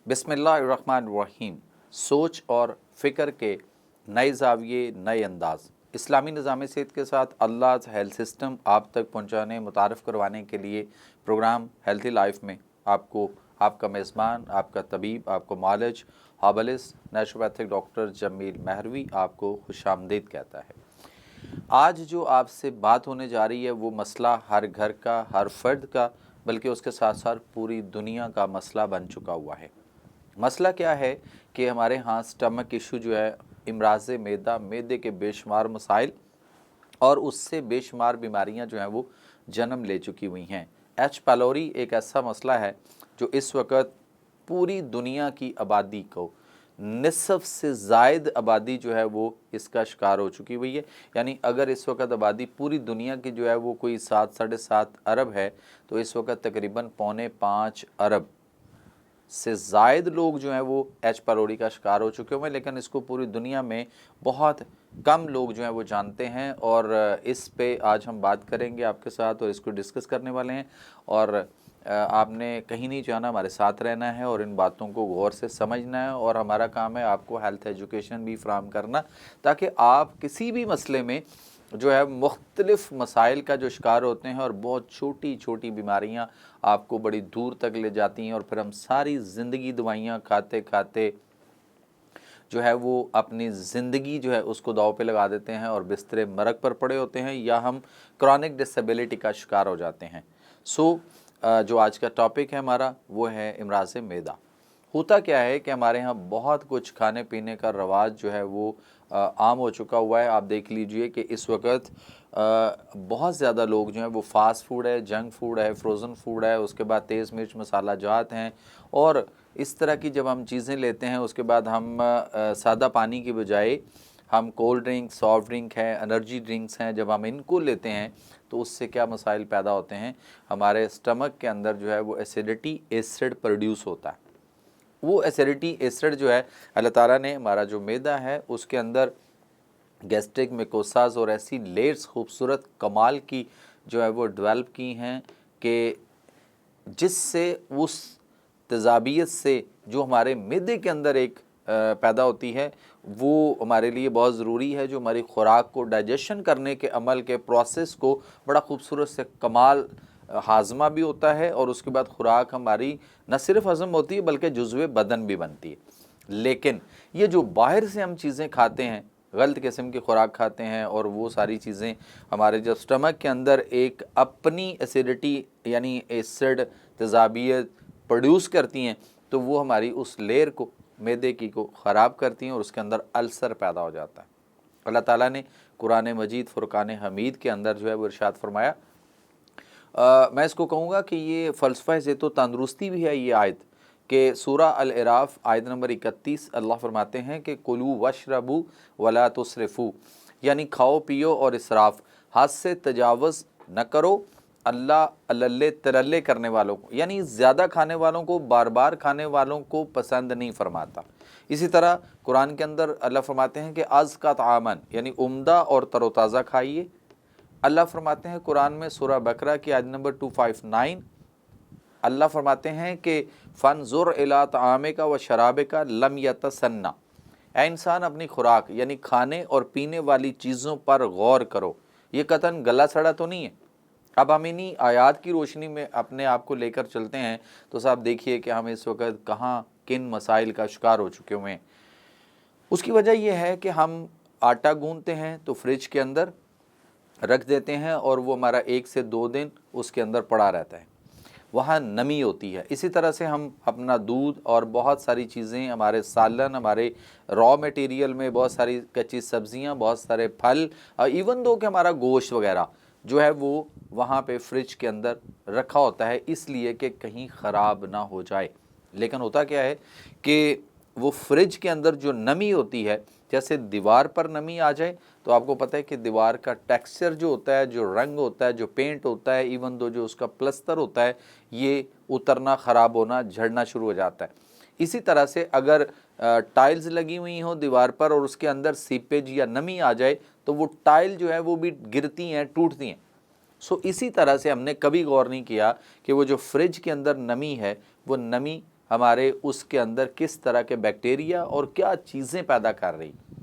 बिस्मिल्लाहिर्रहमानिर्रहीम। सोच और फ़िक्र के नए ज़ाविये, नए अंदाज़। इस्लामी निज़ाम सेहत के साथ अल्लाह हेल्थ सिस्टम आप तक पहुँचाने, मुतारफ़ करवाने के लिए प्रोग्राम हेल्थी लाइफ में आपको आपका मेज़बान, आपका तबीब, आपको मालिज हाबलिस नेचुरोपैथिक डॉक्टर जमील महरवी आपको खुशामदीद कहता है। आज जो आपसे बात होने जा रही है वो मसला हर घर का, हर फ़र्द का, बल्कि उसके साथ साथ पूरी दुनिया का मसला बन चुका हुआ है। मसला क्या है कि हमारे यहाँ स्टमक इशू जो है, इमराज़ मैदा, मैदे के बेशुमार मसाइल और उससे बेशुमार बीमारियाँ जो हैं वो जन्म ले चुकी हुई हैं। एच पैलोरी एक ऐसा मसला है जो इस वक्त पूरी दुनिया की आबादी को, निसफ से ज़ायद आबादी जो है वो इसका शिकार हो चुकी हुई है। यानी अगर इस वक्त आबादी पूरी दुनिया की जो है वो कोई 7-7.5 अरब है, तो इस वक्त तकरीबन 4.25 अरब से ज़ायद लोग जो हैं वो एच पैलोरी का शिकार हो चुके हुए हैं। लेकिन इसको पूरी दुनिया में बहुत कम लोग जो हैं वो जानते हैं, और इस पे आज हम बात करेंगे आपके साथ और इसको डिस्कस करने वाले हैं। और आपने कहीं नहीं जाना, हमारे साथ रहना है और इन बातों को गौर से समझना है। और हमारा काम है आपको हेल्थ एजुकेशन भी फराहम करना, ताकि आप किसी भी मसले में जो है मुख्तलिफ़ मसाइल का जो शिकार होते हैं और बहुत छोटी छोटी बीमारियां आपको बड़ी दूर तक ले जाती हैं, और फिर हम सारी ज़िंदगी दवाइयां खाते खाते जो है वो अपनी ज़िंदगी जो है उसको दाव पे लगा देते हैं और बिस्तरे मरग पर पड़े होते हैं, या हम क्रॉनिक डिसेबिलिटी का शिकार हो जाते हैं। जो आज का टॉपिक है हमारा वो है इमराज़ मैदा। होता क्या है कि हमारे यहाँ बहुत कुछ खाने पीने का रवाज जो है वो आम हो चुका हुआ है। आप देख लीजिए कि इस वक्त बहुत ज़्यादा लोग जो हैं वो फ़ास्ट फूड है, जंक फूड है, फ्रोज़न फूड है, उसके बाद तेज़ मिर्च मसाला जात हैं, और इस तरह की जब हम चीज़ें लेते हैं उसके बाद हम सादा पानी की बजाय हम कोल्ड ड्रिंक, सॉफ्ट ड्रिंक है, एनर्जी ड्रिंक्स हैं, जब हम इनको लेते हैं तो उससे क्या मसाइल पैदा होते हैं। हमारे स्टमक के अंदर जो है वो एसिडिटी एसिड प्रोड्यूस होता है। वो एसिडिटी एसिड जो है, अल्लाह ताला ने हमारा जो मैदा है उसके अंदर गैस्ट्रिक मिकोसास और ऐसी लेयर्स खूबसूरत कमाल की जो है वो डेवलप की हैं कि जिससे उस तेज़ाबियत से जो हमारे मैदे के अंदर एक पैदा होती है वो हमारे लिए बहुत ज़रूरी है, जो हमारी ख़ुराक को डाइजेशन करने के अमल के प्रोसेस को बड़ा खूबसूरत से कमाल हाजमा भी होता है, और उसके बाद ख़ुराक हमारी न सिर्फ हज़म होती है बल्कि जुज़्वे बदन भी बनती है। लेकिन ये जो बाहर से हम चीज़ें खाते हैं, गलत किस्म की ख़ुराक खाते हैं, और वो सारी चीज़ें हमारे जब स्टमक के अंदर एक अपनी एसिडिटी यानी एसिड तेज़ाबियत प्रोड्यूस करती हैं, तो वो हमारी उस लेयर को, मैदे की को ख़राब करती हैं और उसके अंदर अल्सर पैदा हो जाता है। अल्लाह ताला ने कुरान मजीद फ़ुरक़ान हमीद के अंदर जो है वो इरशाद फरमाया, मैं इसको कहूँगा कि ये फ़लसफ़ा से तो तंदुरुस्ती भी है ये आयत, कि सूरा अल-अराफ आयत नंबर 31 अल्लाह फरमाते हैं कि कुलू वशरबू वला तुसरिफू, यानी खाओ पियो और इसराफ, हद से तजावज़ न करो। अल्लाह अल्ले तरल्ले करने वालों को, यानी ज़्यादा खाने वालों को, बार बार खाने वालों को पसंद नहीं फरमाता। इसी तरह कुरान के अंदर अल्लाह फरमाते हैं कि अज़ का तामन, यानी उम्दा और तरोताज़ा खाइए। अल्लाह फरमाते हैं कुरान में सूरा बकरा की आयत नंबर 259, अल्लाह फरमाते हैं कि फ़नज़ुर इला तामिका व शराबिका लम यतसन्ना, ऐ इंसान अपनी खुराक यानी खाने और पीने वाली चीज़ों पर गौर करो, ये कतन गला सड़ा तो नहीं है। अब हम इन्हीं आयात की रोशनी में अपने आप को लेकर चलते हैं तो साहब देखिए कि हम इस वक्त कहाँ किन मसाइल का शिकार हो चुके हुए हैं। उसकी वजह यह है कि हम आटा गूंथते हैं तो फ्रिज के अंदर रख देते हैं और वो हमारा 1 से 2 दिन उसके अंदर पड़ा रहता है, वहाँ नमी होती है। इसी तरह से हम अपना दूध और बहुत सारी चीज़ें, हमारे सालन, हमारे रॉ मटेरियल में बहुत सारी कच्ची सब्जियाँ, बहुत सारे फल, इवन दो कि हमारा गोश्त वगैरह जो है वो वहाँ पे फ्रिज के अंदर रखा होता है, इसलिए कि कहीं ख़राब ना हो जाए। लेकिन होता क्या है कि वो फ्रिज के अंदर जो नमी होती है, जैसे दीवार पर नमी आ जाए तो आपको पता है कि दीवार का टेक्सचर जो होता है, जो रंग होता है, जो पेंट होता है, इवन दो जो उसका प्लस्तर होता है, ये उतरना, ख़राब होना, झड़ना शुरू हो जाता है। इसी तरह से अगर टाइल्स लगी हुई हो दीवार पर और उसके अंदर सीपेज या नमी आ जाए तो वो टाइल जो है वो भी गिरती हैं, टूटती हैं। इसी तरह से हमने कभी गौर नहीं किया कि वो जो फ्रिज के अंदर नमी है, वो नमी ہمارے اس کے اندر کس طرح کے بیکٹیریا اور کیا چیزیں پیدا کر رہی.